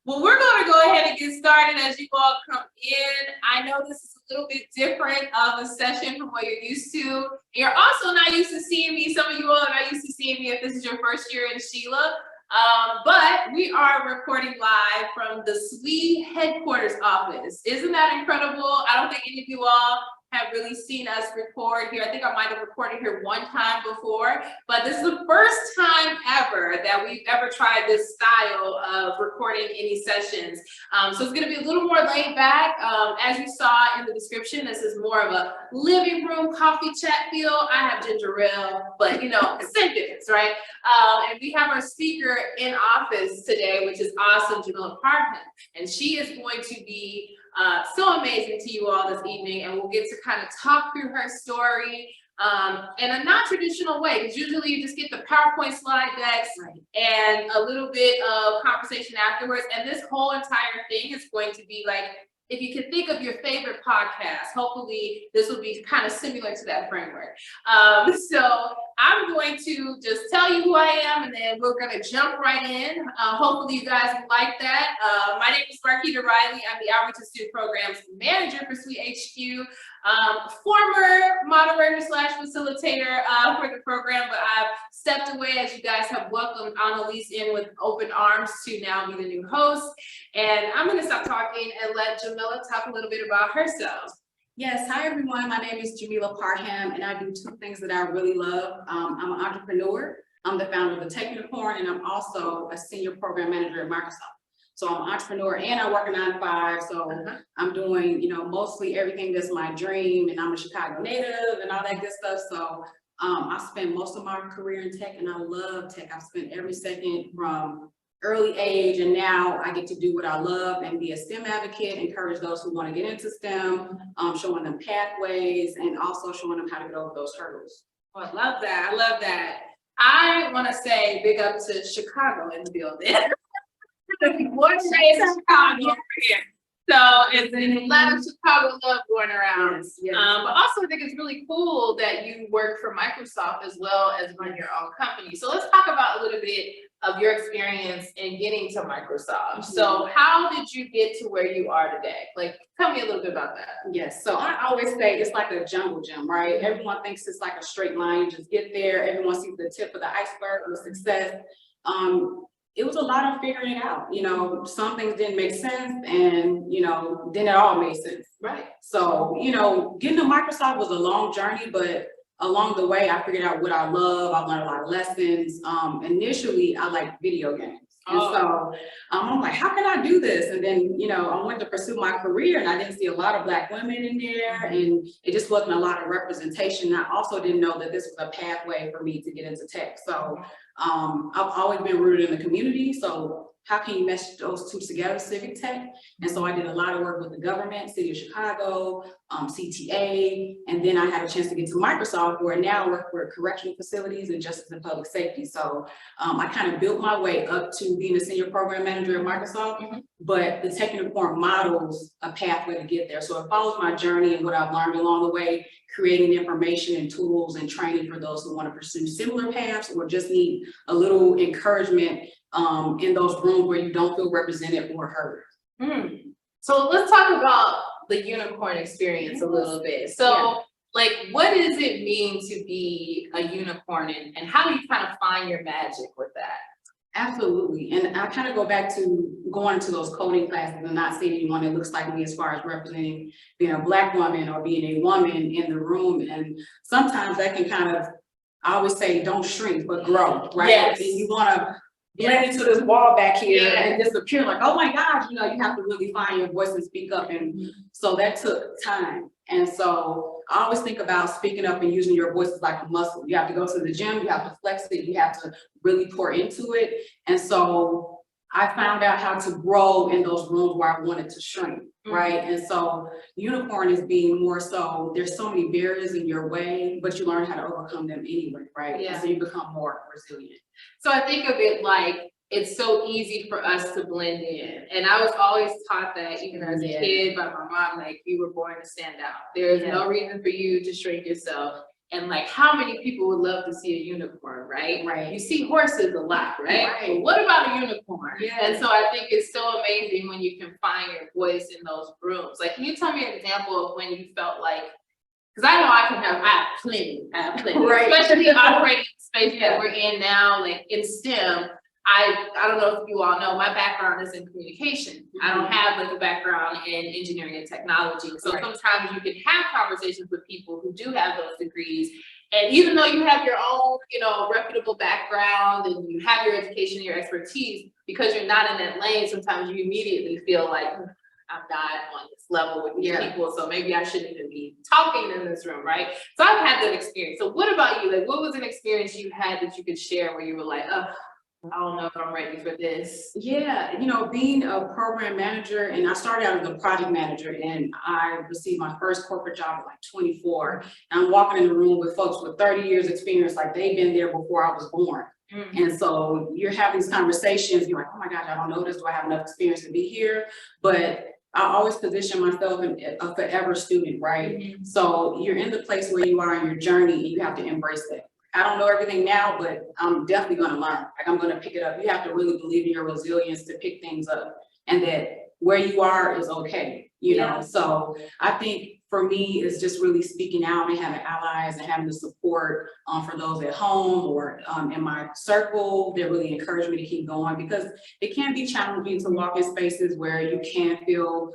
Well, we're going to go ahead and get started as you all come in. I know this is a little bit different of a session from what you're used to. You're also not used to seeing me. Some of you all are not used to seeing me if this is your first year in Sheila. But we are recording live from the SWE headquarters office. Isn't that incredible? I don't think any of you all have really seen us record here. I think I might have recorded here one time before, but this is the first time ever that we've ever tried this style of recording any sessions. So it's gonna be a little more laid back. As you saw in the description, this is more of a living room coffee chat feel. I have ginger ale, but you know, same difference, right? And we have our speaker in office today, which is awesome, Jamila Parham, and she is going to be so amazing to you all this evening, and we'll get to kind of talk through her story in a non-traditional way, because usually you just get the PowerPoint slide decks and a little bit of conversation afterwards, and this whole entire thing is going to be like, if you can think of your favorite podcast, hopefully this will be kind of similar to that framework. So I'm going to just tell you who I am, and then we're going to jump right in. Hopefully you guys like that. My name is Marquita Riley. I'm the Outreach and Student Programs Manager for SWENext. Former moderator slash facilitator for the program, but I've stepped away as you guys have welcomed Annalise in with open arms to now be the new host. And I'm going to stop talking and let Jamila talk a little bit about herself. Yes, hi everyone. My name is Jamila Parham, and I do two things that I really love. I'm an entrepreneur. I'm the founder of the Techie, and I'm also a senior program manager at Microsoft. So I'm an entrepreneur and I work a 9 to 5. So I'm doing, you know, mostly everything that's my dream, and I'm a Chicago native and all that good stuff. So I spent most of my career in tech, and I love tech. I've spent every second from early age, and now I get to do what I love and be a STEM advocate, encourage those who want to get into STEM, showing them pathways and also showing them how to get over those hurdles. Oh, I love that. I love that. I want to say big up to Chicago in the building. One day in Chicago over here. So it's a lot of Chicago love going around. Yes, yes. But also I think it's really cool that you work for Microsoft as well as run your own company. So let's talk about a little bit of your experience in getting to Microsoft. So how did you get to where you are today? Like, tell me a little bit about that. Yes, so I always say it's like a jungle gym, right? Everyone thinks it's like a straight line, you just get there, everyone sees the tip of the iceberg of success. It was a lot of figuring it out. You know, some things didn't make sense, and you know, then it all made sense. Right. So, you know, getting to Microsoft was a long journey, but along the way, I figured out what I love. I learned a lot of lessons. Initially, I liked video games. And so I'm like, how can I do this? And then, you know, I went to pursue my career, and I didn't see a lot of Black women in there, and it just wasn't a lot of representation. I also didn't know that this was a pathway for me to get into tech. So I've always been rooted in the community. So how can you mesh those two together, civic tech? And so I did a lot of work with the government, City of Chicago, CTA, and then I had a chance to get to Microsoft, where now I work for correctional facilities and justice and public safety. So I kind of built my way up to being a senior program manager at Microsoft, but the Techie models a pathway to get there. So it follows my journey and what I've learned along the way, creating information and tools and training for those who want to pursue similar paths or just need a little encouragement in those rooms where you don't feel represented or heard. So let's talk about the unicorn experience a little bit. So like, what does it mean to be a unicorn, and how do you kind of find your magic with that? Absolutely. And I kind of go back to going to those coding classes and not seeing anyone that looks like me as far as representing being a Black woman or being a woman in the room. And sometimes that can kind of, I always say, don't shrink, but grow, right? Yes. And you want to blend into this wall back here and disappear, like, oh my gosh, you know, you have to really find your voice and speak up. And so that took time. And so I always think about speaking up and using your voice as like a muscle. You have to go to the gym, you have to flex it, you have to really pour into it. And so I found out how to grow in those rooms where I wanted to shrink, right? And so unicorn is being more so, there's so many barriers in your way, but you learn how to overcome them anyway, right? Yeah. And so you become more resilient. So I think of it like, it's so easy for us to blend in. And I was always taught that, even as a kid by my mom, like, you were born to stand out. There is no reason for you to shrink yourself. and like how many people would love to see a unicorn, right? Right. You see horses a lot, right? Right. But what about a unicorn? Yes. And so I think it's so amazing when you can find your voice in those rooms. Like, can you tell me an example of when you felt like, because I know I have plenty, Right. especially operating the space that we're in now, like in STEM. I don't know if you all know, my background is in communication. I don't have like a background in engineering and technology. So sometimes you can have conversations with people who do have those degrees. And even though you have your own, you know, reputable background and you have your education, your expertise, because you're not in that lane, sometimes you immediately feel like, I'm not on this level with these people, so maybe I shouldn't even be talking in this room, right? So I've had that experience. So what about you? Like, what was an experience you had that you could share where you were like, oh, I don't know if I'm ready for this? Yeah, you know, being a program manager, and I started out as a project manager, and I received my first corporate job at like 24. And I'm walking in the room with folks with 30 years experience, like they've been there before I was born. And so you're having these conversations, you're like, oh my gosh, I don't know this, do I have enough experience to be here? But I always position myself as a forever student, right? So you're in the place where you are in your journey, and you have to embrace that. I don't know everything now, but I'm definitely going to learn. Like, I'm going to pick it up. You have to really believe in your resilience to pick things up, and that where you are is okay, you know? So I think for me, it's just really speaking out and having allies and having the support for those at home or in my circle that really encourage me to keep going, because it can be challenging to walk in spaces where you can feel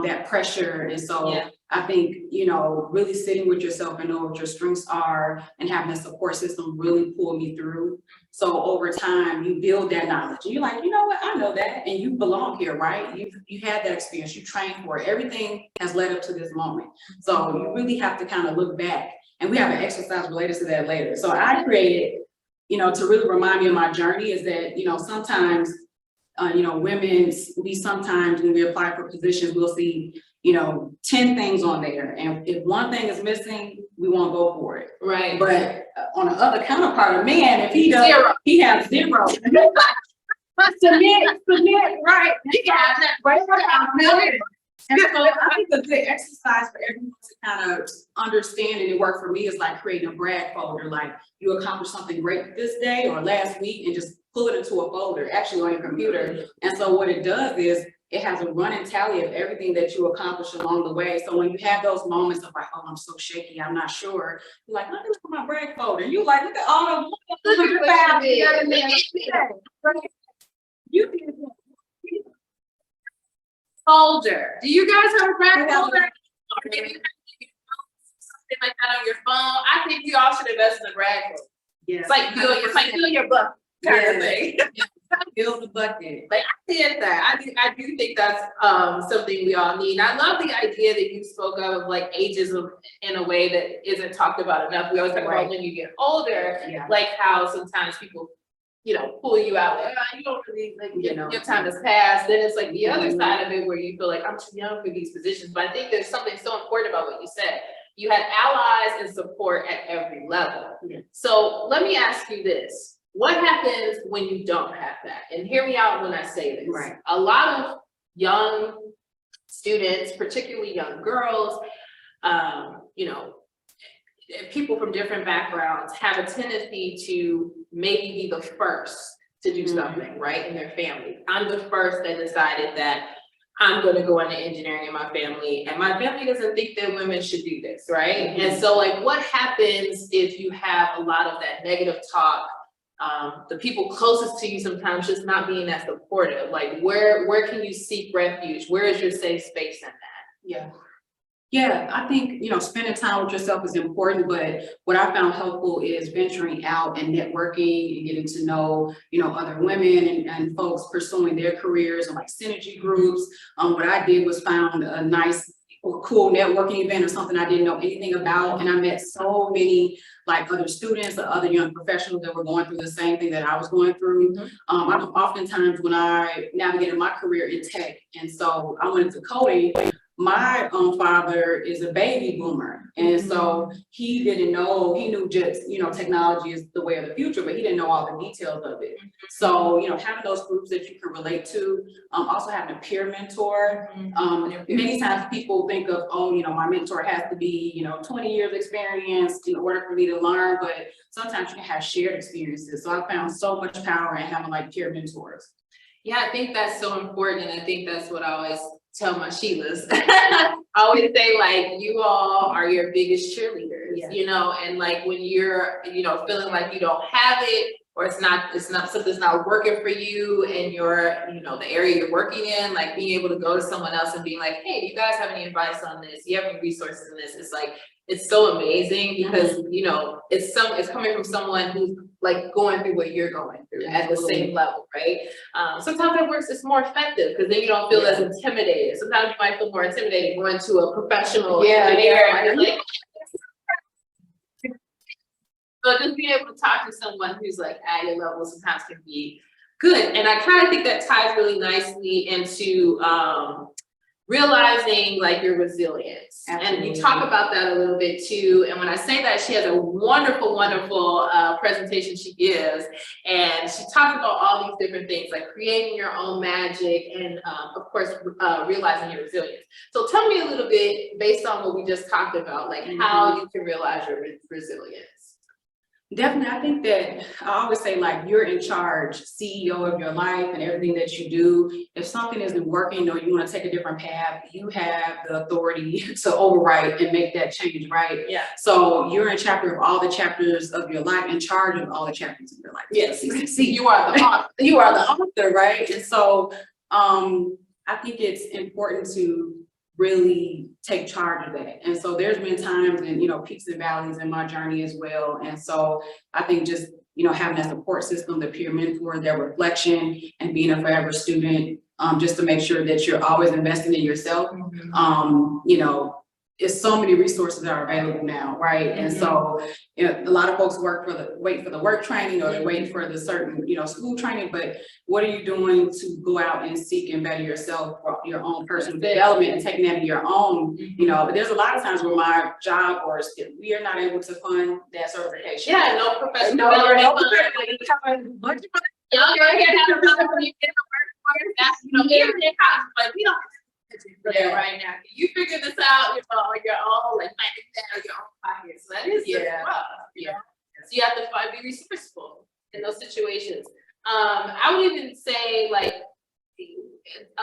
that pressure. And so I think, you know, really sitting with yourself and know what your strengths are and having a support system really pull me through. So over time, you build that knowledge. And you're like, you know what, I know that, and you belong here, right? You had that experience, you trained for it. Everything has led up to this moment. So you really have to kind of look back. And we have an exercise related to that later. So I created, you know, to really remind me of my journey is that, you know, sometimes, you know, we sometimes when we apply for positions, we'll see, you know, 10 things on there. And if one thing is missing, we won't go for it. Right. But on the other counterpart, a man, if he does, he has zero. submit, right. Yeah, right. And so I think a good exercise for everyone to kind of understand, and it worked for me, is like creating a brag folder. Like, you accomplished something great this day or last week, and just pull it into a folder, actually on your computer. And so what it does is it has a running tally of everything that you accomplished along the way. So when you have those moments of like, oh, I'm so shaky, I'm not sure, you're like, let me look at my brag folder. And you like, look at all the you did folder. Do you guys have a brag folder? Or maybe you have something like that on your phone? I think you all should invest in a brag folder. Yes. It's like fill your bucket kind of thing. Fill the bucket. Like, I did that. I do think that's something we all need. And I love the idea that you spoke of like ageism in a way that isn't talked about enough. We always talk about when you get older, like how sometimes people, you know, pull you out, like, oh, you don't really, like, you know, your time has passed. Then it's like the other side of it where you feel like I'm too young for these positions. But I think there's something so important about what you said. You had allies and support at every level. So let me ask you this. What happens when you don't have that? And hear me out when I say this. Right. A lot of young students, particularly young girls, you know, people from different backgrounds have a tendency to maybe be the first to do something, right, in their family. I'm the first that decided that I'm going to go into engineering in my family, and my family doesn't think that women should do this, right? And so, like, what happens if you have a lot of that negative talk? The people closest to you sometimes just not being that supportive. Like, where can you seek refuge? Where is your safe space in that? Yeah, I think, you know, spending time with yourself is important, but what I found helpful is venturing out and networking and getting to know, you know, other women and folks pursuing their careers and like synergy groups. What I did was found a nice or cool networking event or something I didn't know anything about. And I met so many like other students or other young professionals that were going through the same thing that I was going through. Oftentimes when I navigated my career in tech, and so I went into coding, my father is a baby boomer. And so he didn't know, he knew just, technology is the way of the future, but he didn't know all the details of it. So, having those groups that you can relate to, also having a peer mentor. Many times people think of, my mentor has to be, 20 years experience in order for me to learn, but sometimes you can have shared experiences. So I found so much power in having like peer mentors. Yeah, I think that's so important. I think that's what I always tell my Sheilas. I always say, like, you all are your biggest cheerleaders, and like when you're, feeling like you don't have it, or it's not something's not working for you and you're, the area you're working in, like being able to go to someone else and being like, hey, do you guys have any advice on this? Do you have any resources in this? It's like, it's so amazing because, it's coming from someone who's like going through what you're going through at the same level, right? Sometimes it works, it's more effective because then you don't feel as intimidated. Sometimes you might feel more intimidated going to a professional engineer and you're like, so just being able to talk to someone who's like at your level sometimes can be good. And I kind of think that ties really nicely into realizing like your resilience. Absolutely. And you talk about that a little bit too. And when I say that, she has a wonderful, wonderful presentation she gives. And she talks about all these different things like creating your own magic and of course, realizing your resilience. So tell me a little bit based on what we just talked about, like how you can realize your resilience. Definitely. I think that I always say, like, you're in charge, CEO of your life and everything that you do. If something isn't working or you want to take a different path, you have the authority to overwrite and make that change, right? Yeah. So you're in chapter of all the chapters of your life, in charge of all the chapters of your life. Yes. See, you are the author. You are the author, right? And so I think it's important to really take charge of that. And so there's been times and, peaks and valleys in my journey as well. And so I think just, having that support system, the peer mentor, their reflection, and being a forever student, just to make sure that you're always investing in yourself. It's so many resources that are available now, right? And so a lot of folks wait for the work training, or they wait for the certain, school training, but what are you doing to go out and seek and better yourself, for your own personal development, and taking that to your own, but there's a lot of times where my job, or we are not able to fund that certification. Yeah, no professional development. Y'all go ahead and have another one. You get the work, that's, even in college, but we don't right now. You figure this out, on your own, like manage that on your own pocket. So that is rough, So you have to be resourceful in those situations. I would even say, like,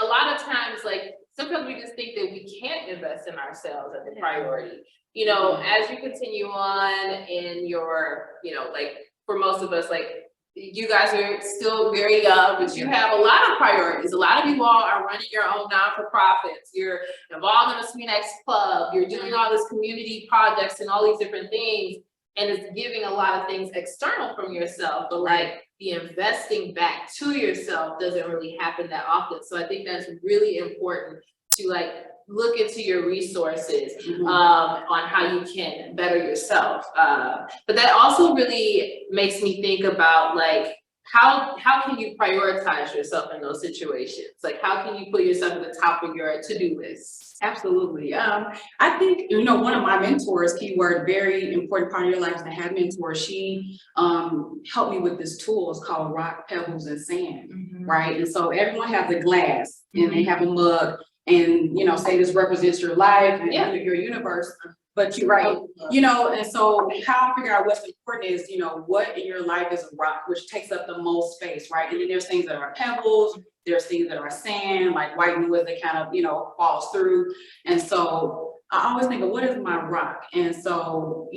a lot of times, like, sometimes we just think that we can't invest in ourselves as a priority. As you continue on in your, like, for most of us, like, you guys are still very young, but you have a lot of priorities. A lot of you all are running your own non-for-profits. You're involved in a SWENext club. You're doing all this community projects and all these different things. And it's giving a lot of things external from yourself, but like the investing back to yourself doesn't really happen that often. So I think that's really important to like look into your resources on how you can better yourself. But that also really makes me think about like, how can you prioritize yourself in those situations? Like, how can you put yourself at the top of your to-do list? Absolutely. I think, one of my mentors, keyword, very important part of your life is to have mentors. She helped me with this tool. It's called rock, pebbles, and sand, right? And so everyone has a glass and they have a mug, and say this represents your life and your universe, but you're right, and so how I figure out what's important is, what in your life is a rock, which takes up the most space, right? And then there's things that are pebbles, there's things that are sand, like white noise that kind of, falls through. And so I always think of what is my rock. And so,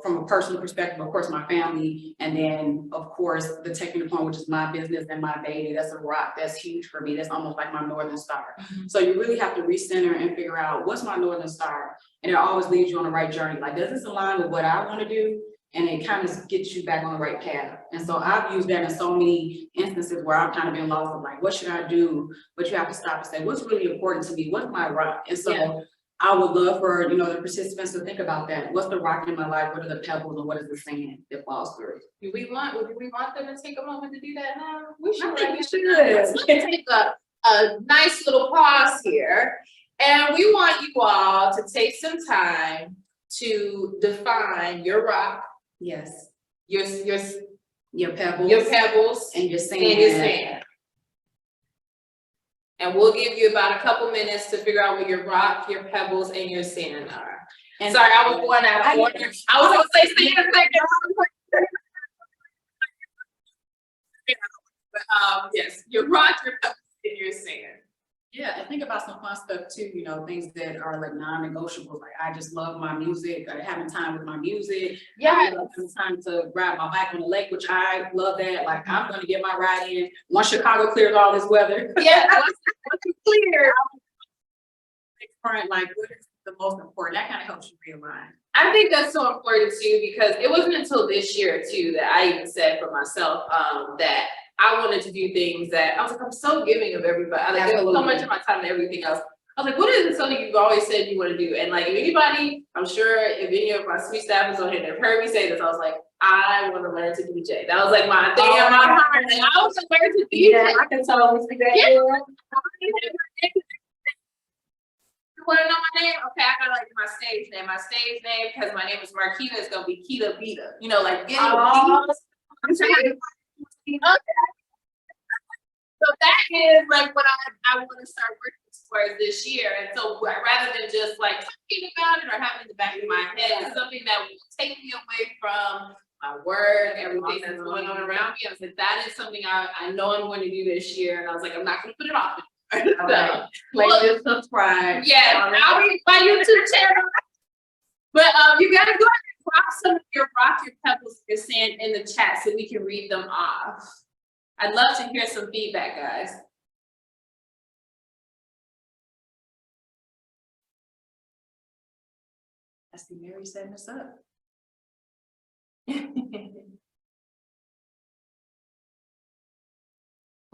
from a personal perspective, of course, my family, and then of course the technical point, which is my business and my baby, that's a rock. That's huge for me. That's almost like my Northern Star. So you really have to recenter and figure out what's my Northern Star. And it always leads you on the right journey. Like, does this align with what I want to do? And it kind of gets you back on the right path. And so I've used that in so many instances where I've kind of been lost of like, what should I do? But you have to stop and say, what's really important to me? What's my rock? And so I would love for, the participants to think about that. What's the rock in my life? What are the pebbles and what is the sand that falls through? Do we want them to take a moment to do that now? We should. I think we should. Let's take a nice little pause here. And we want you all to take some time to define your rock, Yes. your Pebbles. and your sand. your sand. And we'll give you about a couple minutes to figure out what your rock, your pebbles, and your sand are. And sorry, I was going out of order. I was gonna say sand a second. But yes, your rock, your pebbles, and your sand. Yeah, and think about some fun stuff too, you know, things that are like non-negotiable. Like I just love my music, having time with my music. Yeah. I love having time to ride my bike on the lake, which I love that. Like I'm gonna get my ride in once Chicago clears all this weather. Yeah, once it's clear. Like what is the most important? That kind of helps you realign. I think that's so important too, because it wasn't until this year too that I even said for myself that I wanted to do things that I was like, I'm so giving of everybody. I like give so much of my time to everything else. I was like, what is something you've always said you want to do? And like, if anybody, I'm sure if any of my sweet staffers on here that have heard me say this, I was like, I want to learn to DJ. That was like my thing in my heart. And I was like, learn to DJ. Yeah, I can totally see that. Yeah. You want to know my name? Okay, I got like my stage name. My stage name, because my name is Marquita, is gonna be Kita Vita. You know, like getting I'm trying to so that is like what I want to start working towards this year. And so rather than just like talking about it or having it in the back of my head, it's something that will take me away from my work, everything that's going on around me. I was like, that is something I know I'm going to do this year. And I was like, I'm not going to put it off. So, Like subscribe. Yeah, I'll be my YouTube channel. But you gotta go ahead and drop some of your rock, your pebbles, your sand in the chat so we can read them off. I'd love to hear some feedback, guys. I see Mary setting us up.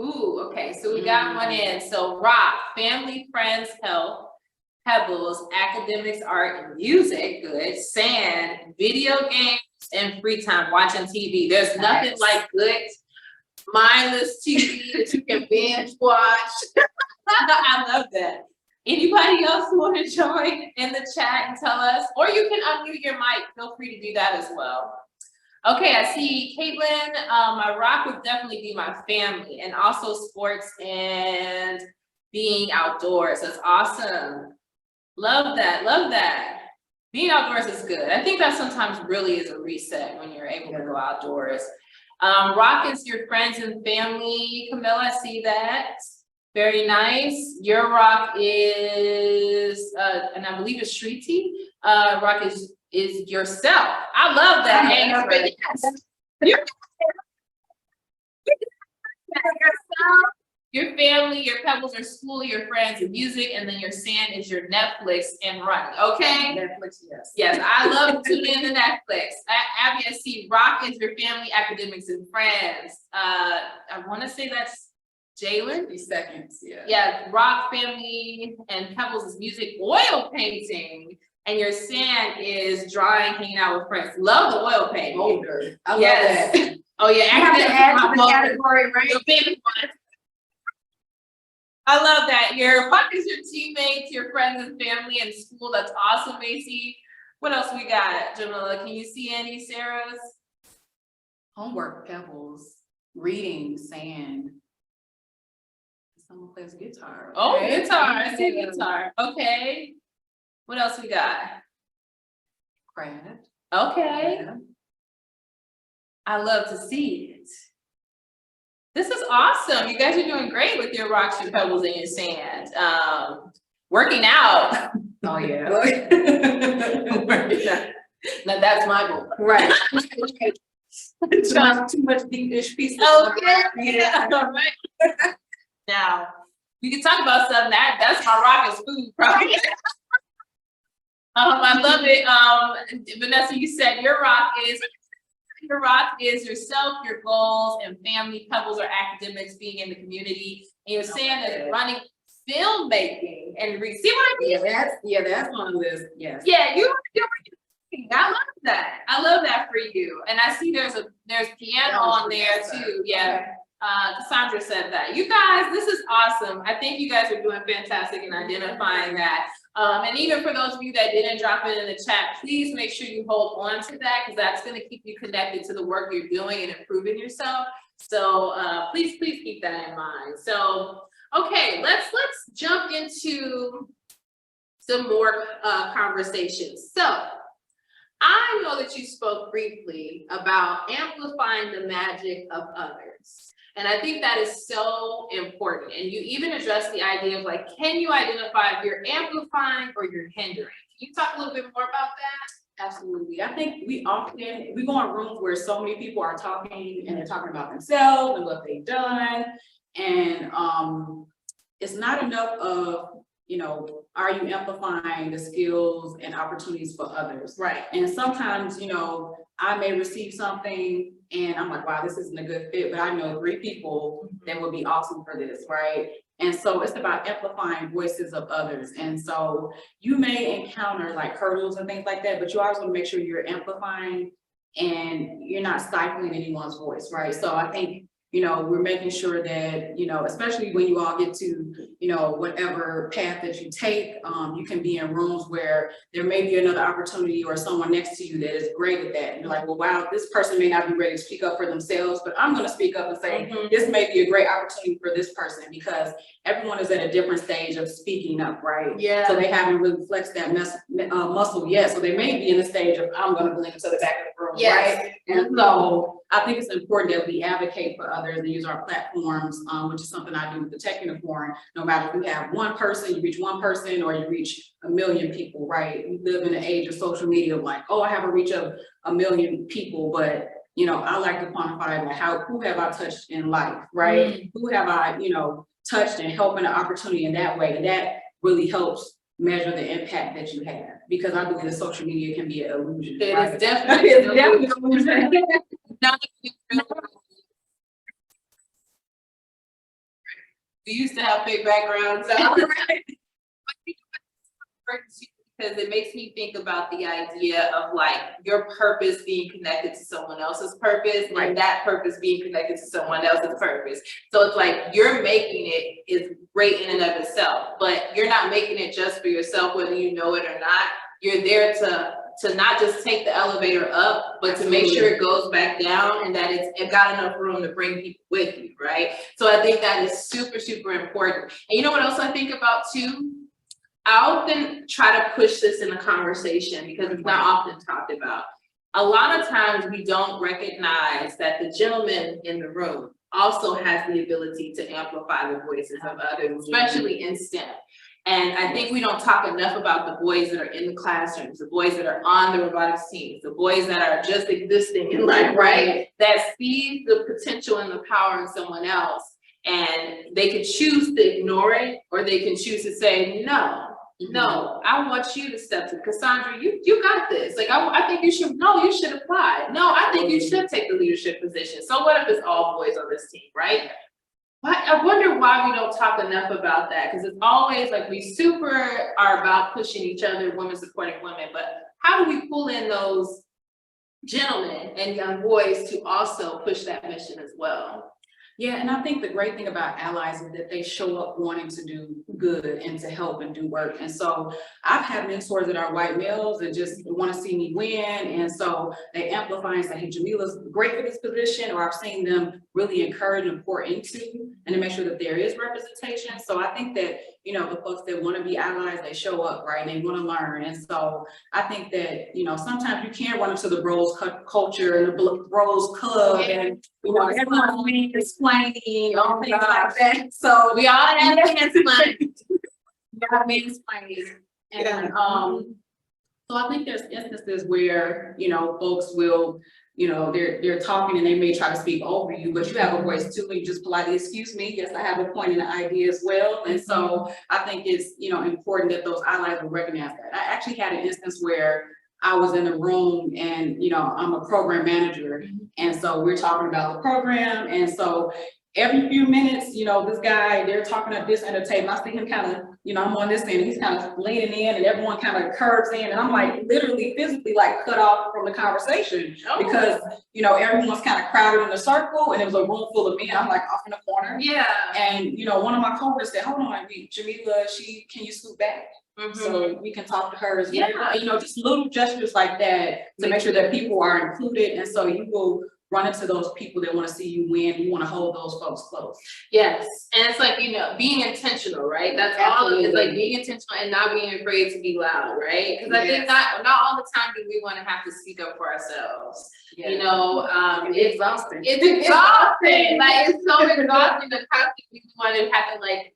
Ooh, okay, so we got one in. So rock, family, friends, health, pebbles, academics, art, and music, good. Sand, video games, and free time, watching TV. There's nothing like good, mindless TV that you can binge watch. I love that. Anybody else want to join in the chat and tell us? Or you can unmute your mic. Feel free to do that as well. Okay, I see Caitlin. My rock would definitely be my family and also sports and being outdoors. That's awesome. Love that. Love that. Being outdoors is good. I think that sometimes really is a reset when you're able to go outdoors. Rock is your friends and family. Camilla, I see that. Very nice. Your rock is, and I believe it's Shriti. Rock is yourself. I love that. Right. Yes. Your family, your pebbles are school, your friends, and music, and then your sand is your Netflix and running. Okay. Netflix, yes. Yes, I love to tune in to Netflix. Abby, I see rock is your family, academics, and friends. I want to say that's Jalen. 3 seconds, yeah. Yeah, rock, family, and pebbles is music, oil painting, and your sand is drawing, hanging out with friends. Love the oil painting. Older. I love Yes. that. Oh yeah, You have to add to the academics, category, right? the big one. I love that. Your rock is your teammates, your friends and family and school. That's awesome, Macy. What else we got, Jamila? Can you see any, Sarah's? Homework, pebbles, reading, sand. Someone plays guitar. Oh, Okay. guitar. I see guitar. Okay. What else we got? Craft. Okay. Yeah. I love to see it. This is awesome. You guys are doing great with your rocks, your pebbles, and your sand. Working out. Oh yeah. Working out. Now that's my goal. Right. Too much deep dish pieces. Okay. Yeah. All right. Now we can talk about something that's my rock is food, probably. I love it. Vanessa, you said your rock is yourself, your goals, and family. Pebbles are academics, being in the community, and your sand is running, filmmaking, and see what I mean? That's on the list. Yes. Yeah, you're I love that. I love that for you. And I see there's piano on there too. Yeah. Cassandra said that. You guys, this is awesome. I think you guys are doing fantastic in identifying that. And even for those of you that didn't drop it in the chat, please make sure you hold on to that, because that's going to keep you connected to the work you're doing and improving yourself. So please keep that in mind. So, okay, let's jump into some more conversations. So I know that you spoke briefly about amplifying the magic of others. And I think that is so important. And you even address the idea of like, can you identify if you're amplifying or you're hindering? Can you talk a little bit more about that? Absolutely. I think we go in rooms where so many people are talking and they're talking about themselves and what they've done. And it's not enough of, you know, are you amplifying the skills and opportunities for others? Right. And sometimes, you know, I may receive something and I'm like, wow, this isn't a good fit, but I know 3 people that would be awesome for this, right? And so it's about amplifying voices of others. And so you may encounter like hurdles and things like that, but you always want to make sure you're amplifying and you're not stifling anyone's voice, right? So I think, you know, we're making sure that, you know, especially when you all get to, you know, whatever path that you take, you can be in rooms where there may be another opportunity or someone next to you that is great at that. And you're like, well, wow, this person may not be ready to speak up for themselves, but I'm going to speak up and say, this may be a great opportunity for this person, because everyone is at a different stage of speaking up, right? Yeah. So they haven't really flexed that muscle yet. So they may be in the stage of, I'm going to blend to the back of the room, right? And so I think it's important that we advocate for others and use our platforms, which is something I do with the Tech Unicorn. No matter if you have one person, you reach one person, or you reach 1 million people, right? We live in an age of social media of like, oh, I have a reach of 1 million people, but you know, I like to quantify like who have I touched in life, right? Who have I, you know, touched and helping an opportunity in that way? And that really helps measure the impact that you have, because I believe that social media can be an illusion. It right? is definitely an illusion. We used to have big backgrounds. Because it makes me think about the idea of like your purpose being connected to someone else's purpose, Right. and that purpose being connected to someone else's purpose. So it's like you're making it is great in and of itself, but you're not making it just for yourself, whether you know it or not. You're there to not just take the elevator up, but to make sure it goes back down, and that it got enough room to bring people with you, right? So I think that is super, super important. And you know what else I think about too? I often try to push this in a conversation because it's not often talked about. A lot of times we don't recognize that the gentleman in the room also has the ability to amplify the voices of others, especially in STEM. And I think we don't talk enough about the boys that are in the classrooms, the boys that are on the robotics teams, the boys that are just existing in life, right? That see the potential and the power in someone else. And they can choose to ignore it, or they can choose to say, no, I want you to step to Cassandra, you got this. Like, I think you should apply. No, I think you should take the leadership position. So what if it's all boys on this team, right? I wonder why we don't talk enough about that, because it's always like we super are about pushing each other, women supporting women, but how do we pull in those gentlemen and young boys to also push that mission as well? Yeah, and I think the great thing about allies is that they show up wanting to do good and to help and do work. And so I've had mentors that are white males that just want to see me win. And so they amplify and say, hey, Jamila's great for this position, or I've seen them really encourage and pour into and to make sure that there is representation. So I think that, you know, the folks that want to be allies, they show up, right? They want to learn. And so I think that, you know, sometimes you can run into the bros culture and the bros club, and, you know, everyone's being explaining, all things like that. So we all have mansplaining. And so I think there's instances where, you know, folks will, you know, they're talking and they may try to speak over you, but you have a voice too, and you just politely, excuse me, yes, I have a point and an idea as well. And so I think it's, you know, important that those allies will recognize that. I actually had an instance where I was in a room and, you know, I'm a program manager. And so we're talking about the program. And so every few minutes, you know, this guy, they're talking at this end of the table. I see him kind of, you know, I'm on this end, and he's kind of leaning in, and everyone kind of curves in, and I'm like literally physically like cut off from the conversation because, you know, everyone's kind of crowded in a circle, and it was a room full of men. I'm like off in the corner. Yeah. And, you know, one of my coworkers said, hold on, Jamila, can you scoot back? So we can talk to her as well. Yeah. You know, just little gestures like that to make sure that people are included. And so you will run into those people that want to see you win. You want to hold those folks close. Yes. And it's like, you know, being intentional, right? That's all it is, like being intentional and not being afraid to be loud, right? Because I think not all the time do we want to have to speak up for ourselves. You know, it's exhausting. It's exhausting. Like it's so exhausting to constantly want to have to like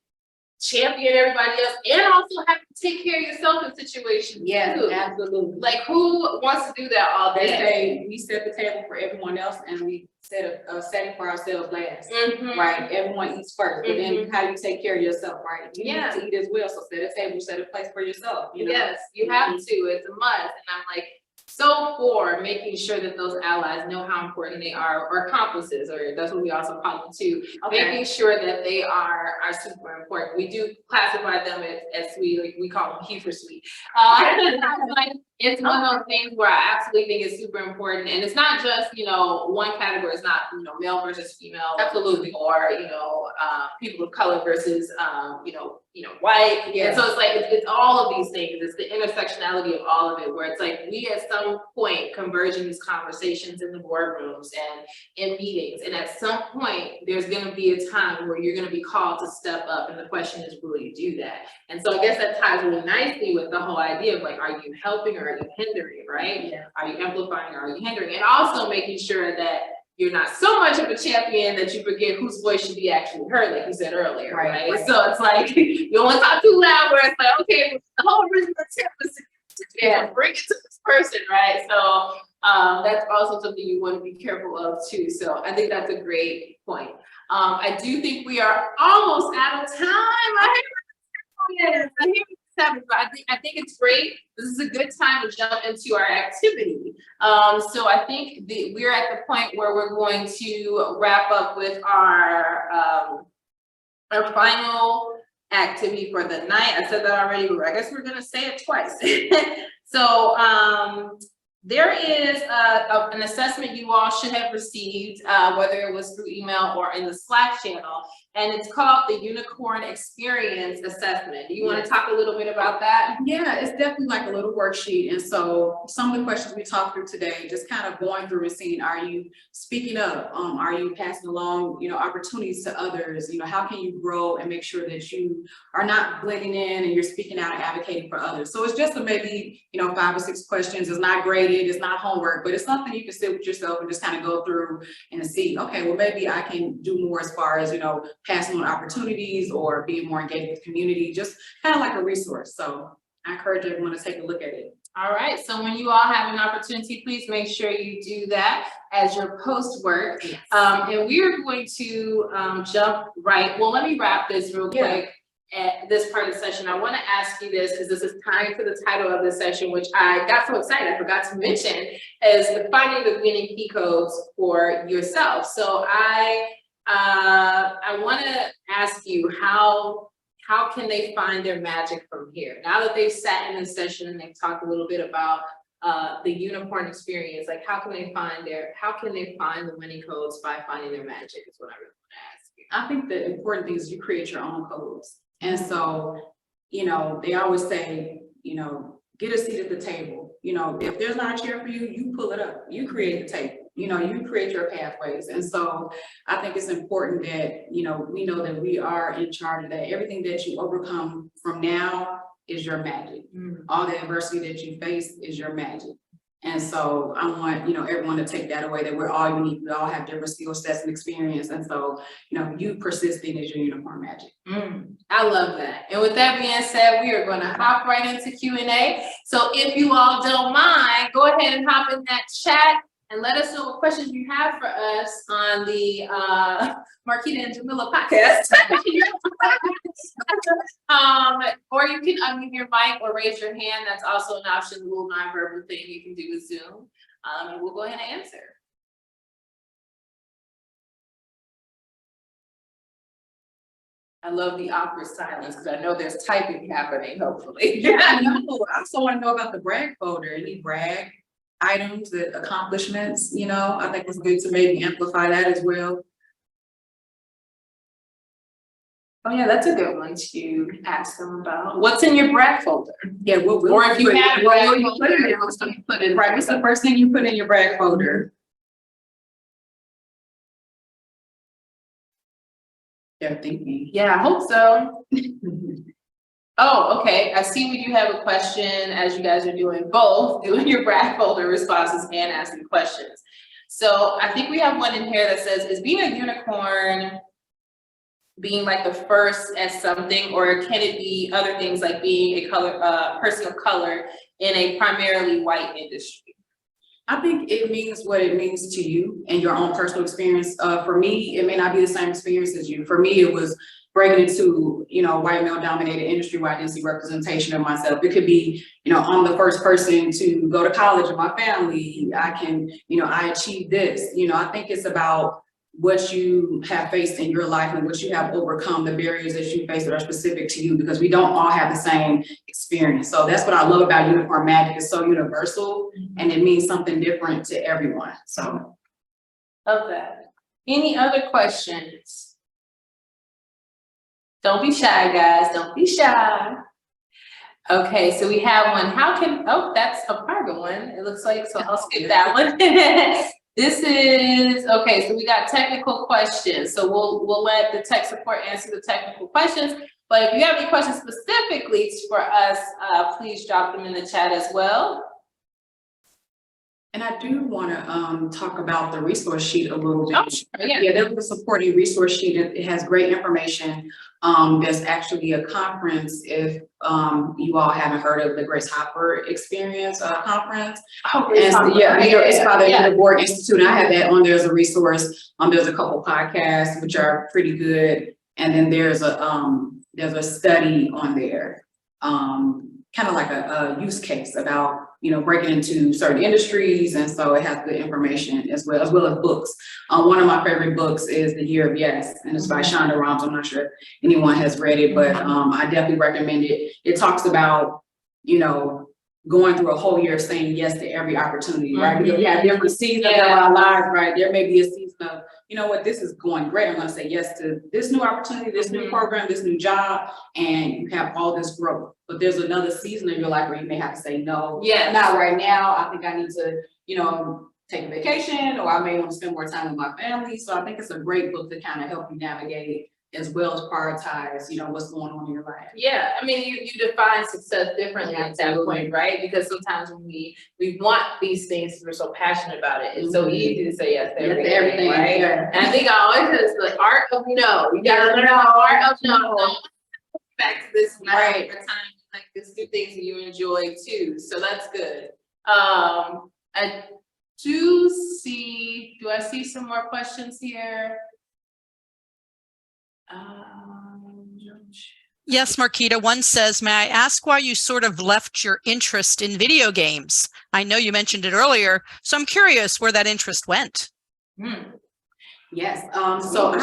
champion everybody else and also have to take care of yourself in situations. Yeah, too. absolutely. Like who wants to do that all day? They say we set the table for everyone else and we set a setting for ourselves last. Right? Everyone eats first, but then how do you take care of yourself, right? You need to eat as well. So set a table, set a place for yourself. You know? Yes, you have to. It's a must. And I'm like so for making sure that those allies know how important they are, or accomplices, or that's what we also call them too. Making sure that they are super important. We do classify them as sweet, like we call them he for sweet. Like it's one of those things where I absolutely think it's super important, and it's not just, you know, one category. It's not, you know, male versus female, absolutely, or you know, people of color versus you know, white. Yeah. And so it's like it's all of these things. It's the intersectionality of all of it, where it's like we at some point converge in these conversations in the boardrooms and in meetings, and at some point there's going to be a time where you're going to be called to step up, and the question is, will you do that? And so I guess that ties really nicely with the whole idea of like, are you helping or are you hindering, right? Yeah. Are you amplifying or are you hindering? And also making sure that you're not so much of a champion that you forget whose voice should be actually heard, like you said earlier, right? So it's like, you don't want to talk too loud where it's like, okay, the whole original attempt was to bring it to this person, right? So that's also something you want to be careful of too. So I think that's a great point. I do think we are almost out of time. I hear but I think it's great. This is a good time to jump into our activity. So I think we're at the point where we're going to wrap up with our final activity for the night. I said that already, but I guess we're gonna say it twice. So there is an assessment you all should have received, whether it was through email or in the Slack channel, and it's called the Unicorn Experience Assessment. Do you want to talk a little bit about that? Yeah, it's definitely like a little worksheet. And so some of the questions we talked through today, just kind of going through and seeing, are you speaking up? Are you passing along, you know, opportunities to others? You know, how can you grow and make sure that you are not blending in and you're speaking out and advocating for others? So it's just maybe, you know, 5 or 6 questions. It's not graded, it's not homework, but it's something you can sit with yourself and just kind of go through and see, okay, well, maybe I can do more as far as, you know, passing on opportunities or being more engaged with the community, just kind of like a resource. So I encourage everyone to take a look at it. All right, so when you all have an opportunity, please make sure you do that as your post work. Yes. And we are going to jump right. Well, let me wrap this real quick. At this part of the session, I want to ask you this because this is tied to the title of this session, which I got so excited I forgot to mention, is finding the winning key codes for yourself. So I want to ask you, how can they find their magic from here? Now that they've sat in this session and they've talked a little bit about the unicorn experience, like how can they find the winning codes by finding their magic is what I really want to ask you. I think the important thing is you create your own codes. And so, you know, they always say, you know, get a seat at the table. You know, if there's not a chair for you, you pull it up, you create the table. You know, you create your pathways. And so I think it's important that, you know, we know that we are in charge of that. Everything that you overcome from now is your magic. All the adversity that you face is your magic. And so I want, you know, everyone to take that away, that we're all unique. We all have different skill sets and experience. And so, you know, you persisting is your unicorn magic. I love that. And with that being said, we are going to hop right into Q&A. So if you all don't mind, go ahead and hop in that chat and let us know what questions you have for us on the Marquita and Jamila podcast. Or you can unmute your mic or raise your hand. That's also an option, the little nonverbal thing you can do with Zoom. And we'll go ahead and answer. I love the awkward silence because I know there's typing happening, hopefully. Yeah, I know. I also want to know about the brag folder. Any brag items, the accomplishments, you know, I think it's good to maybe amplify that as well. Oh yeah, that's a good one to ask them about. What's in your brag folder? Yeah, what will Or if you have a what brag will you put in folder, there? What's you put in, right? What's the first thing you put in your brag folder? They're thinking. Yeah, I hope so. Oh, okay. I see we do have a question as you guys are doing both, doing your brag folder responses and asking questions. So I think we have one in here that says, is being a unicorn being like the first at something, or can it be other things like being a person of color in a primarily white industry? I think it means what it means to you and your own personal experience. For me, it may not be the same experience as you. For me, it was breaking into, you know, white male dominated industry where I didn't see representation of myself. It could be, you know, I'm the first person to go to college in my family. I can, you know, I achieved this. You know, I think it's about what you have faced in your life and what you have overcome, the barriers that you face that are specific to you, because we don't all have the same experience. So that's what I love about Unicorn Magic. It's so universal and it means something different to everyone. So. Love that. Any other questions? Don't be shy, guys. Don't be shy. Okay, so we have one. How can, oh, that's a private one. It looks like, so I'll skip that one. This is, okay, so we got technical questions. So we'll let the tech support answer the technical questions. But if you have any questions specifically for us, please drop them in the chat as well. And I do want to talk about the resource sheet a little bit. Oh, sure, yeah. Yeah, there's a supporting resource sheet. It has great information. There's actually a conference if you all haven't heard of the Grace Hopper Experience conference. Oh, It's by the Board Institute. And I have that on there as a resource. There's a couple podcasts which are pretty good, and then there's a study on there, kind of like a use case about, you know, breaking into certain industries, and so it has good information as well as books. One of my favorite books is The Year of Yes, and it's by Shonda Rhimes. I'm not sure if anyone has read it, but I definitely recommend it. It talks about, you know, going through a whole year of saying yes to every opportunity, right? Because we have different seasons of our lives, right? There may be a season of, you know what, this is going great. I'm gonna say yes to this new opportunity, this new program, this new job, and you have all this growth. But there's another season in your life where you may have to say no, not right now. I think I need to, you know, take a vacation, or I may want to spend more time with my family. So I think it's a great book to kind of help you navigate as well as prioritize, you know, what's going on in your life. Yeah, I mean, you define success differently at that point, right? Because sometimes when we want these things, we're so passionate about it. It's so easy to say yes to everything, right? Yeah. And I think I always say it's the art of no. You gotta learn the art of no. Back to this, right? Time, like this, do things that you enjoy too. So that's good. I do I see some more questions here? Yes, Marquita, one says, may I ask why you sort of left your interest in video games? I know you mentioned it earlier, so I'm curious where that interest went. Yes, so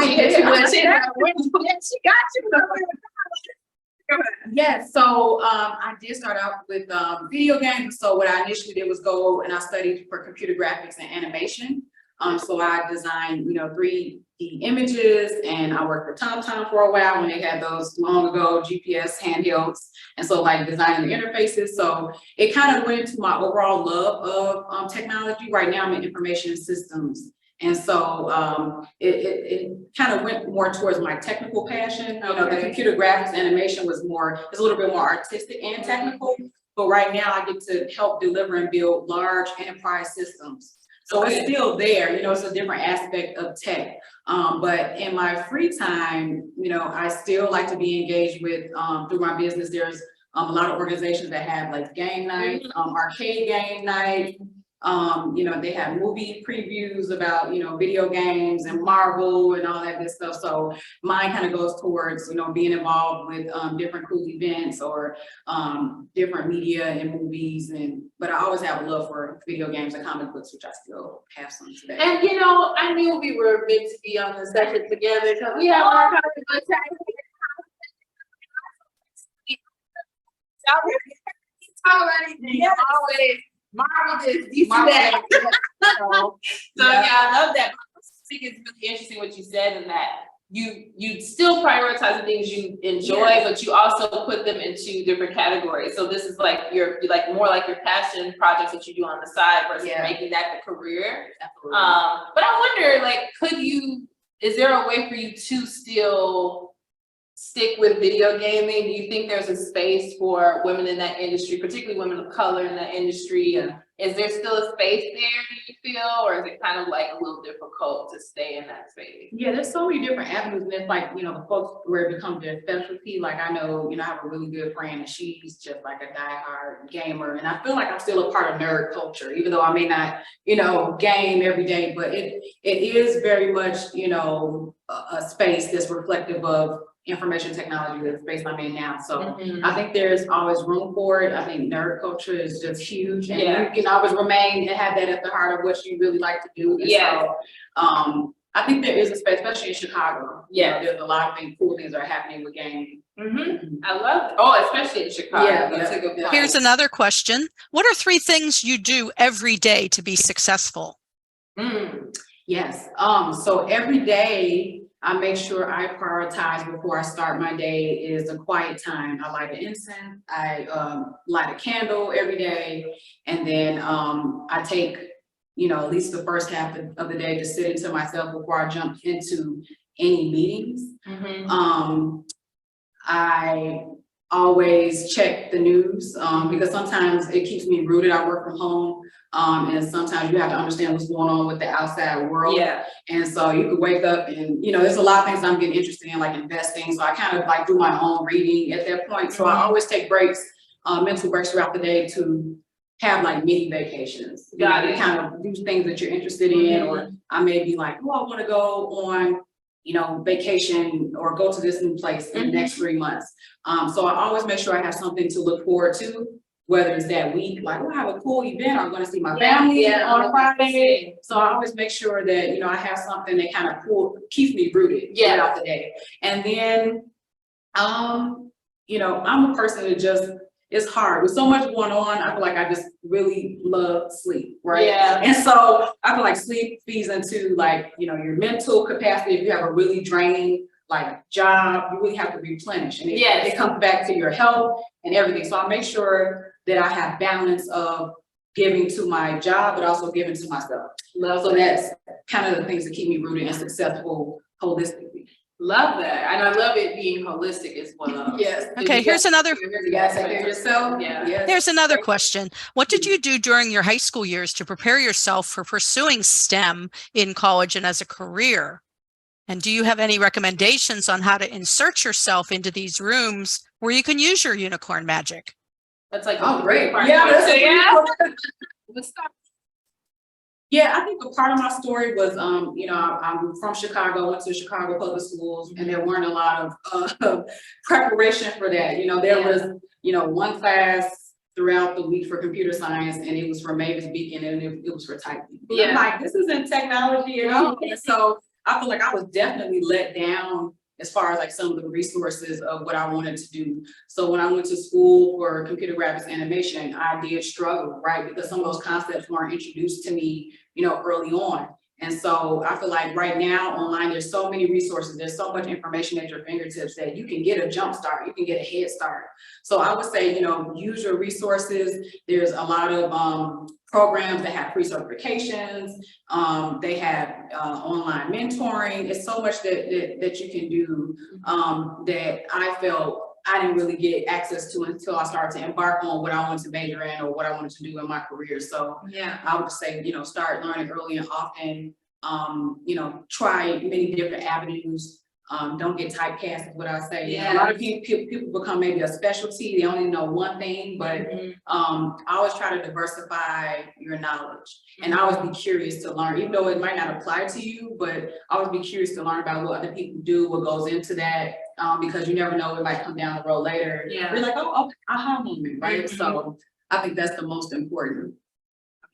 Yes, so I did start out with video games. So what I initially did was go and I studied for computer graphics and animation. So I designed, you know, 3D images, and I worked for TomTom for a while when they had those long ago GPS handhelds, and so like designing the interfaces. So it kind of went into my overall love of technology. Right now I'm in information systems. And so it kind of went more towards my technical passion. You know, the computer graphics animation was it's a little bit more artistic and technical, but right now I get to help deliver and build large enterprise systems. So it's still there, you know, it's a different aspect of tech. But in my free time, you know, I still like to be engaged with, through my business, there's a lot of organizations that have like game nights, arcade game night. You know, they have movie previews about, you know, video games and Marvel and all that good stuff. So mine kind of goes towards, you know, being involved with different cool events or different media and movies. But I always have a love for video games and comic books, which I still have some today. And you know, I knew we were meant to be on the session together because we have our comic book Talk about anything. Yes. Always marvel this, you see Marvel that. So, So yeah, I love that. I think it's really interesting what you said, and that you still prioritize the things you enjoy, Yes. but you also put them into different categories. So this is like you're like more like your passion projects that you do on the side versus Yeah. making that the career. absolutely. But I wonder, like, is there a way for you to still stick with video gaming? Do you think there's a space for women in that industry, particularly women of color in that industry? Yeah. Is there still a space there, do you feel, or is it kind of like a little difficult to stay in that space? Yeah, there's so many different avenues, and it's like, you know, the folks where it becomes their specialty. Like I know, you know, I have a really good friend, and she's just like a diehard gamer, and I feel like I'm still a part of nerd culture, even though I may not, you know, game every day, but it is very much, you know, a space that's reflective of information technology, the space I'm in now. So I think there's always room for it. I think nerd culture is just huge, and Yeah. you can always remain and have that at the heart of what you really like to do. And Yeah. so, I think there is a space, especially in Chicago. Yeah. You know, there's a lot of cool things that are happening with gaming. I love it. Oh, especially in Chicago. Yeah, That's yeah, a good yeah. point. Here's another question. What are 3 things you do every day to be successful? Yes. So every day I make sure I prioritize before I start my day is a quiet time. I light an incense, I light a candle every day, and then I take, you know, at least the first half of the day to sit into myself before I jump into any meetings. I always check the news because sometimes it keeps me rooted. I work from home, and sometimes you have to understand what's going on with the outside world. Yeah. And so you could wake up and, you know, there's a lot of things I'm getting interested in, like investing. So I kind of like do my own reading at that point. So I always take breaks, mental breaks throughout the day to have like mini vacations. You Got know, it. to kind of do things that you're interested in, or I may be like, oh, I want to go on, you know, vacation or go to this new place in the next 3 months. So I always make sure I have something to look forward to, whether it's that week, like, oh, I have a cool event, I'm going to see my family on Friday. So I always make sure that, you know, I have something that kind of keeps me rooted throughout the day. And then, you know, I'm a person that just, it's hard with so much going on. I feel like I just really love sleep, right? Yeah. And so I feel like sleep feeds into, like, you know, your mental capacity. If you have a really draining like job, you really have to replenish, and it comes back to your health and everything. So I make sure that I have balance of giving to my job, but also giving to myself. So that's kind of the things that keep me rooted and successful holistically. Love that. And I love it being holistic as well. Yes. Okay, here's another. You gotta take care of yourself. Yeah. Yes. There's another question. What did you do during your high school years to prepare yourself for pursuing STEM in college and as a career? And do you have any recommendations on how to insert yourself into these rooms where you can use your unicorn magic? That's like, Oh, great. Yeah, Yeah. let's start. Yeah, I think a part of my story was, you know, I'm from Chicago, went to Chicago public schools, and there weren't a lot of preparation for that. You know, there was, you know, one class throughout the week for computer science, and it was for Mavis Beacon, and it was for typing. Yeah. I'm like, this isn't technology at all. And so I feel like I was definitely let down as far as like some of the resources of what I wanted to do. So when I went to school for computer graphics animation, I did struggle, right? Because some of those concepts weren't introduced to me, you know, early on. And so I feel like right now online, there's so many resources, there's so much information at your fingertips that you can get a jump start, you can get a head start. So I would say, you know, use your resources. There's a lot of programs that have pre-certifications, they have online mentoring. It's so much that you can do that I felt I didn't really get access to until I started to embark on what I wanted to major in or what I wanted to do in my career. So Yeah. I would say, you know, start learning early and often, you know, try many different avenues. Don't get typecast is what I say. You know, a lot of people become maybe a specialty. They only know one thing, but I always try to diversify your knowledge and always be curious to learn, even though it might not apply to you, but always be curious to learn about what other people do, what goes into that, because you never know, it might come down the road later. Yeah. You're like, oh, okay, aha moment, right? So I think that's the most important.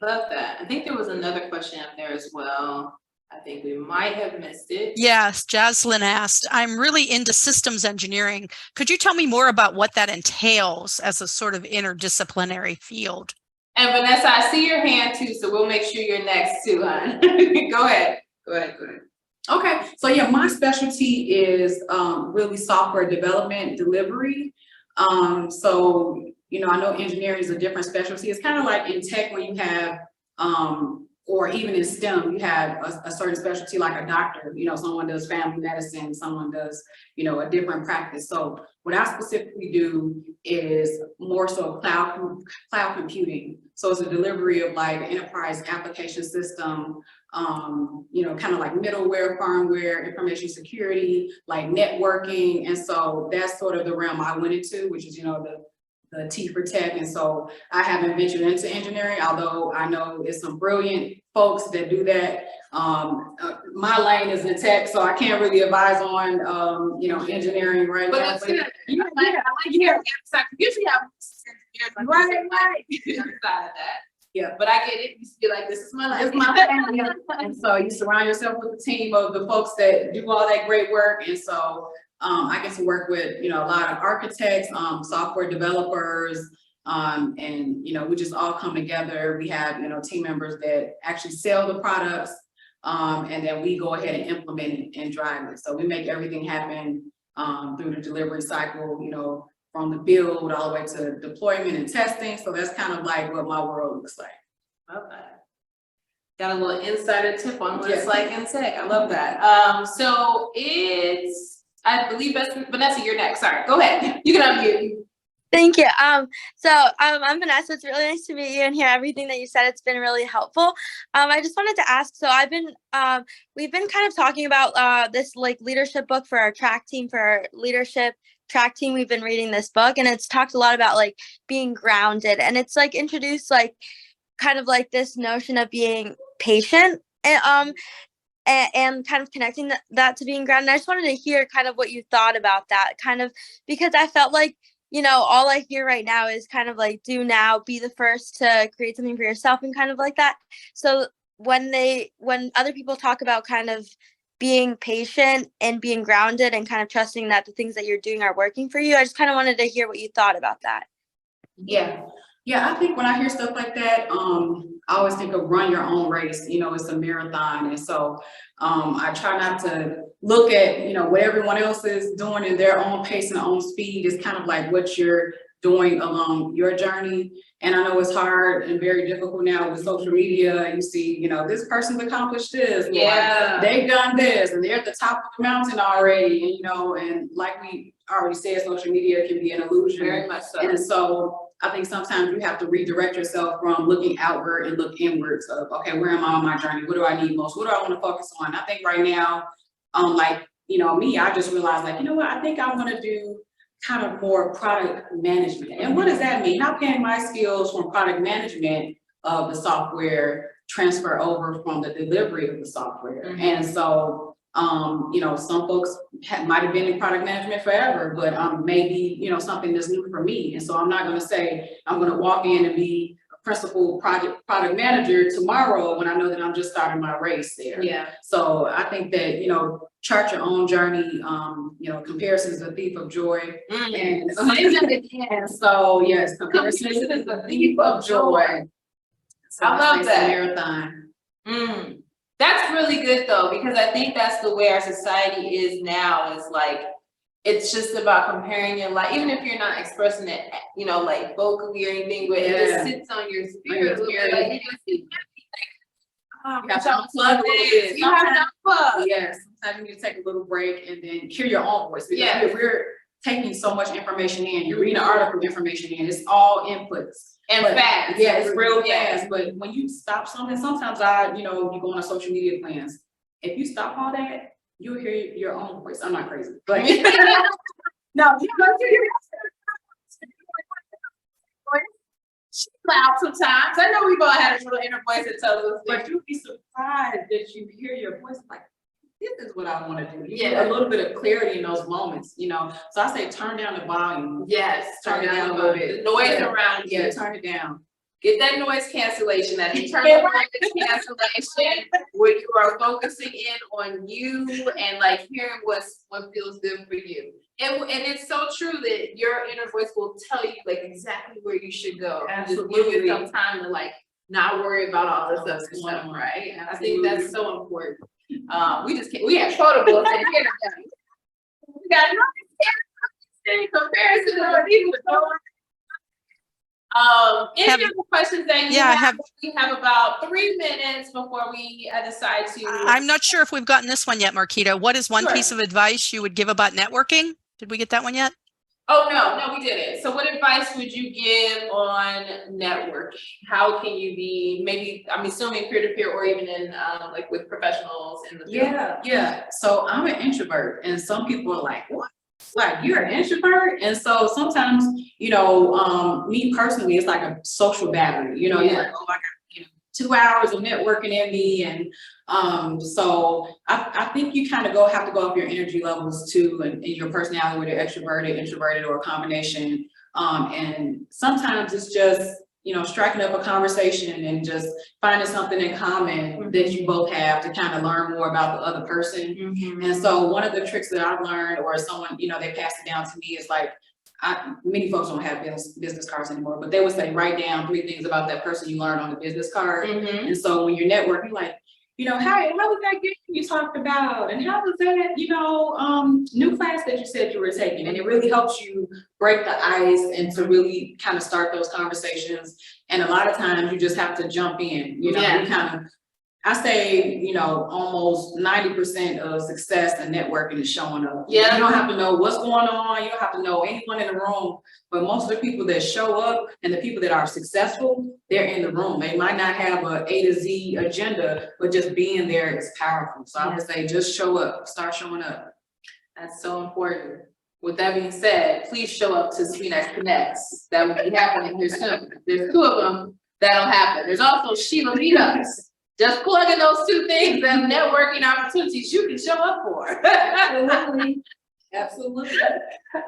Love that. I think there was another question up there as well. I think we might have missed it. Yes, Jaslyn asked, I'm really into systems engineering. Could you tell me more about what that entails as a sort of interdisciplinary field? And Vanessa, I see your hand too, so we'll make sure you're next too, hon. Go ahead. Okay, so yeah, my specialty is really software development delivery. So, you know, I know engineering is a different specialty. It's kind of like in tech when you have, or even in STEM, you have a certain specialty like a doctor, you know, someone does family medicine, someone does, you know, a different practice. So what I specifically do is more so cloud computing. So it's a delivery of like enterprise application system, you know, kind of like middleware, firmware, information security, like networking. And so that's sort of the realm I went into, which is, you know, the T for tech. And so I haven't ventured into engineering, although I know it's some brilliant folks that do that. My lane is in tech, so I can't really advise on, you know, engineering right But now. it's good. I like hearing the other side. Usually I have Right. the other side of that. Yeah. But I get it. You be like, this is my life. It's my family. And so you surround yourself with a team of the folks that do all that great work. And so I get to work with, you know, a lot of architects, software developers, and, you know, we just all come together. We have, you know, team members that actually sell the products, and then we go ahead and implement it and drive it. So we make everything happen through the delivery cycle, you know, from the build all the way to deployment and testing. So that's kind of like what my world looks like. Okay. Got a little insider tip on what it's like in tech. I love that. So it's, I believe that's Vanessa, you're next. Sorry, go ahead. You can unmute. Thank you. I'm Vanessa. It's really nice to meet you and hear everything that you said. It's been really helpful. I just wanted to ask, so we've been kind of talking about this like leadership book for our track team, for our leadership track team. We've been reading this book and it's talked a lot about like being grounded, and it's like introduced like kind of like this notion of being patient and kind of connecting that to being grounded. I just wanted to hear kind of what you thought about that, kind of, because I felt like, you know, all I hear right now is kind of like do now, be the first to create something for yourself and kind of like that. So when other people talk about kind of being patient and being grounded and kind of trusting that the things that you're doing are working for you, I just kind of wanted to hear what you thought about that. Yeah, I think when I hear stuff like that, I always think of run your own race. You know, it's a marathon. And so I try not to look at, you know, what everyone else is doing in their own pace and own speed. Is kind of like what you're doing along your journey. And I know it's hard and very difficult now with social media. You see, you know, this person's accomplished this. Yeah. They've done this and they're at the top of the mountain already. And, you know, and like we already said, social media can be an illusion. Very much so. And so I think sometimes you have to redirect yourself from looking outward and look inwards of, okay, where am I on my journey? What do I need most? What do I want to focus on? I think right now, like, you know, me, I just realized like, you know what, I think I'm going to do kind of more product management. And what does that mean? How can my skills from product management of the software transfer over from the delivery of the software? Mm-hmm. And so, you know, some folks might have been in product management forever, but maybe, you know, something that's new for me. And so I'm not going to say I'm going to walk in and be a principal product manager tomorrow when I know that I'm just starting my race there. Yeah. So I think that, you know, chart your own journey. You know, comparison is a thief of joy. And so yes, comparison is a thief of joy. So I love that. Marathon. That's really good though, because I think that's the way our society is now, is like, it's just about comparing your life, even if you're not expressing it, you know, like vocally or anything, but it just sits on your spirit. Like, you just see, you have to unplug this. You have to unplug. Yes, sometimes you need to take a little break and then hear your own voice. Because we're taking so much information in. You're reading an article, information in. It's all inputs. And fast. Yeah, it's real fast. But when you stop something, sometimes you know, you go on social media plans. If you stop all that, you'll hear your own voice. I'm not crazy, but no, you know, she's loud sometimes. I know we've all had a little inner voice that tells us, but you'll be surprised that you hear your voice like, this is what I want to do. You get a little bit of clarity in those moments, you know. So I say turn down the volume. Yes, turn it down a little bit. The noise around you. Yeah, turn it down. Get that noise cancellation, that internal noise cancellation, where you are focusing in on you and like hearing what feels good for you. And it's so true that your inner voice will tell you like exactly where you should go. Absolutely. Just give you some time to like not worry about all this other stuff, right? I think that's so important. We have quotables in here. We got nothing in comparison to what people are doing. Any other questions that you have? We have about 3 minutes before we decide to. I'm not sure if we've gotten this one yet, Marquita. What is one Sure. piece of advice you would give about networking? Did we get that one yet? Oh, no, we didn't. So what advice would you give on networking? How can you be, maybe, I'm assuming peer-to-peer or even in like with professionals in the field? Yeah. So I'm an introvert, and some people are like, what? Like, you're an introvert? And so sometimes, me personally, it's like a social battery, you're like, oh, I got 2 hours of networking in me. And so I think you kind of have to go up your energy levels too, and your personality, whether you're extroverted, introverted, or a combination. And sometimes it's just, striking up a conversation and just finding something in common that you both have to kind of learn more about the other person. And so one of the tricks that I've learned, or someone, they passed it down to me, is like, many folks don't have business cards anymore, but they would say, write down 3 things about that person you learned on the business card. And so when you're networking, like, how was that game you talked about? And how was that, new class that you said you were taking? And it really helps you break the ice and to really kind of start those conversations. And a lot of times you just have to jump in, you kind of, I say, almost 90% of success and networking is showing up. Yeah. You don't have to know what's going on. You don't have to know anyone in the room, but most of the people that show up and the people that are successful, they're in the room. They might not have a A to Z agenda, but just being there is powerful. So I would say just show up, start showing up. That's so important. With that being said, please show up to SWENext Connects. That will be happening here soon. There's 2 of them that'll happen. There's also SHLA meetups. Just plug in those 2 things and networking opportunities you can show up for. Absolutely.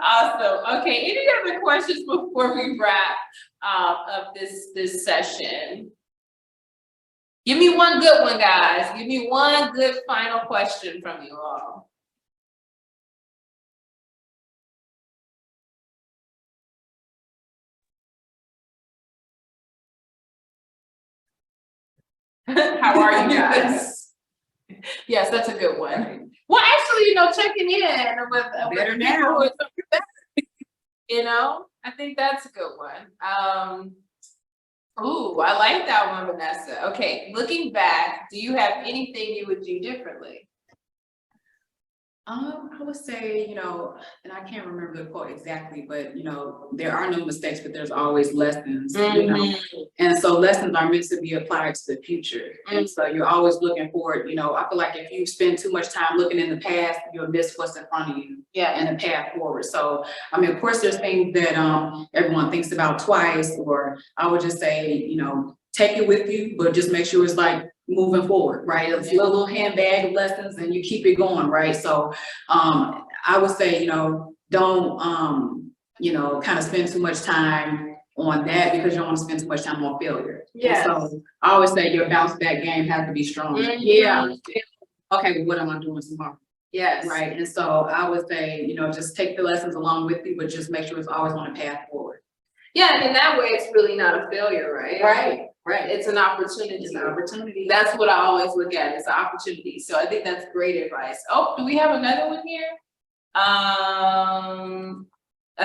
Awesome. Okay, any other questions before we wrap up this session? Give me one good one, guys. Give me one good final question from you all. How are you guys? Yes, that's a good one. Well, actually, checking in with Better people now. who are so better, I think that's a good one. Ooh, I like that one, Vanessa. Okay, looking back, do you have anything you would do differently? I would say, and I can't remember the quote exactly, but there are no mistakes, but there's always lessons, and so lessons are meant to be applied to the future. And so you're always looking forward. I feel like if you spend too much time looking in the past, you'll miss what's in front of you and the path forward. So of course there's things that everyone thinks about twice, or I would just say, take it with you, but just make sure it's like moving forward, right? It's a little handbag of lessons and you keep it going, right? So I would say, don't kind of spend too much time on that, because you don't want to spend too much time on failure. Yeah. So I always say your bounce back game has to be strong. Okay, but what am I doing tomorrow? Yes. Right. And so I would say, just take the lessons along with you, but just make sure it's always on a path forward. Yeah, and in that way, it's really not a failure, right? Right. It's an opportunity. It's an opportunity. That's what I always look at. It's an opportunity. So I think that's great advice. Oh, do we have another one here? I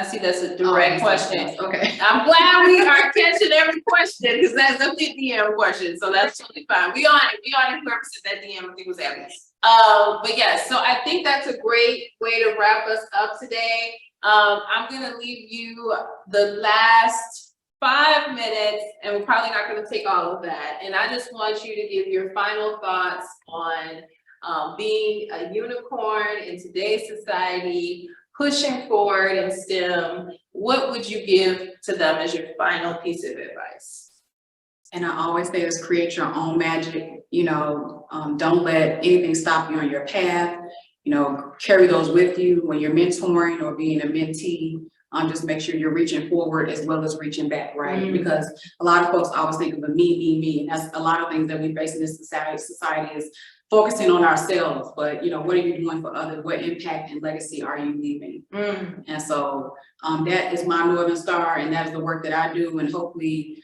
see that's a direct question. Okay. I'm glad we are catching every question, because that's a 50M question. So that's totally fine. We on it. Whoever said that DM, I think was happy. But yes, so I think that's a great way to wrap us up today. I'm gonna leave you the last 5 minutes, and we're probably not gonna take all of that. And I just want you to give your final thoughts on being a unicorn in today's society, pushing forward in STEM. What would you give to them as your final piece of advice? And I always say this: create your own magic. Don't let anything stop you on your path. Carry those with you when you're mentoring or being a mentee. just make sure you're reaching forward as well as reaching back, right? Mm. Because a lot of folks always think of a me, and that's a lot of things that we face in this society is focusing on ourselves, but you know, what are you doing for others? What impact and legacy are you leaving? Mm. And so that is my Northern Star, and that is the work that I do, and hopefully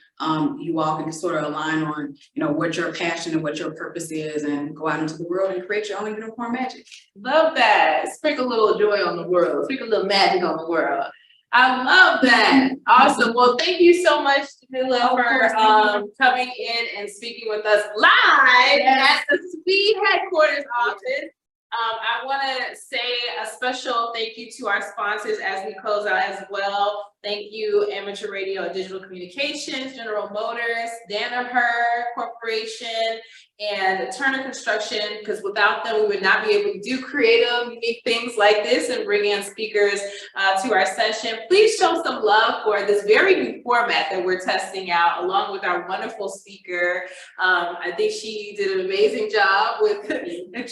you all can sort of align on, you know, what your passion and what your purpose is, and go out into the world and create your own unicorn magic. Love that. Sprinkle a little joy on the world. Sprinkle a little magic on the world. I love that. Awesome. Well, thank you so much, Jamila, for coming in and speaking with us live at the SWE headquarters office. I want to say a special thank you to our sponsors as we close out as well. Thank you, Amateur Radio and Digital Communications, General Motors, Danaher Corporation, and Turner Construction, because without them, we would not be able to do creative, unique things like this and bring in speakers to our session. Please show some love for this very new format that we're testing out, along with our wonderful speaker. I think she did an amazing job with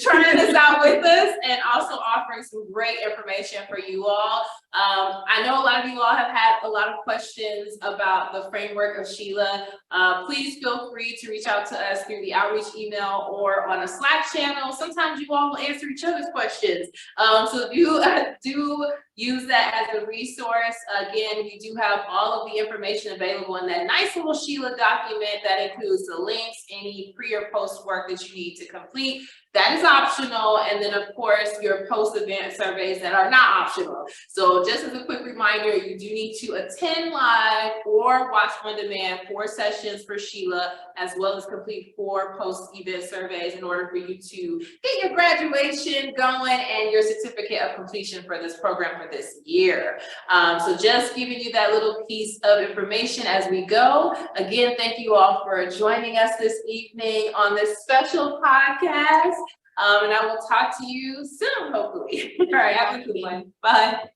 trying this out with us and also offering some great information for you all. I know a lot of you all have had a lot of questions about the framework of SHLA. Please feel free to reach out to us through the outreach email or on a Slack channel. Sometimes you all will answer each other's questions. So do use that as a resource. Again, we do have all of the information available in that nice little SHLA document that includes the links, any pre or post work that you need to complete. That is optional. And then of course, your post-event surveys that are not optional. So just as a quick reminder, you do need to attend live or watch on demand 4 sessions for SHLA, as well as complete 4 post-event surveys in order for you to get your graduation going and your certificate of completion for this program for this year. So just giving you that little piece of information as we go. Again, thank you all for joining us this evening on this special podcast. And I will talk to you soon, hopefully. All right, have a good one. Bye.